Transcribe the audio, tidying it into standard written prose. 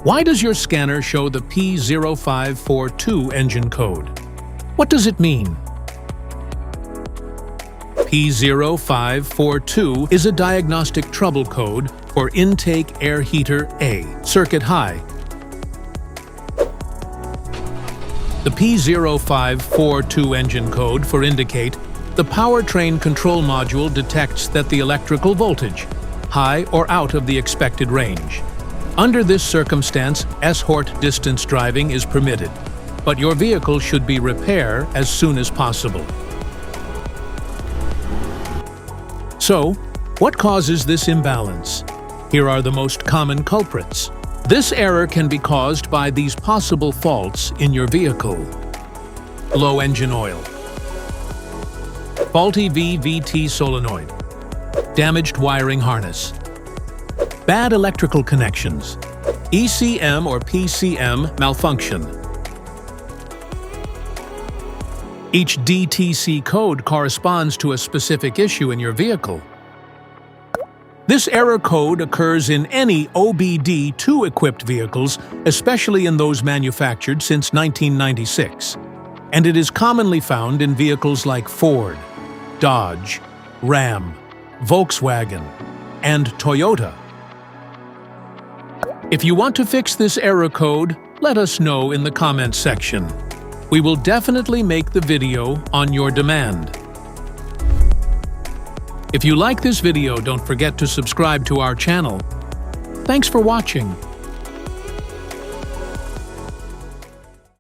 Why does your scanner show the P0542 engine code? What does it mean? P0542 is a diagnostic trouble code for intake air heater A, circuit high. The P0542 engine code for indicate the powertrain control module detects that the electrical voltage, high or out of the expected range. Under this circumstance, escort distance driving is permitted, but your vehicle should be repaired as soon as possible. So, what causes this imbalance? Here are the most common culprits. This error can be caused by these possible faults in your vehicle: low engine oil, faulty VVT solenoid, damaged wiring harness, bad electrical connections, ECM or PCM malfunction. Each DTC code corresponds to a specific issue in your vehicle. This error code occurs in any OBD2 equipped vehicles, especially in those manufactured since 1996, and it is commonly found in vehicles like Ford, Dodge, Ram, Volkswagen, and Toyota. If you want to fix this error code, let us know in the comments section. We will definitely make the video on your demand. If you like this video, don't forget to subscribe to our channel. Thanks for watching.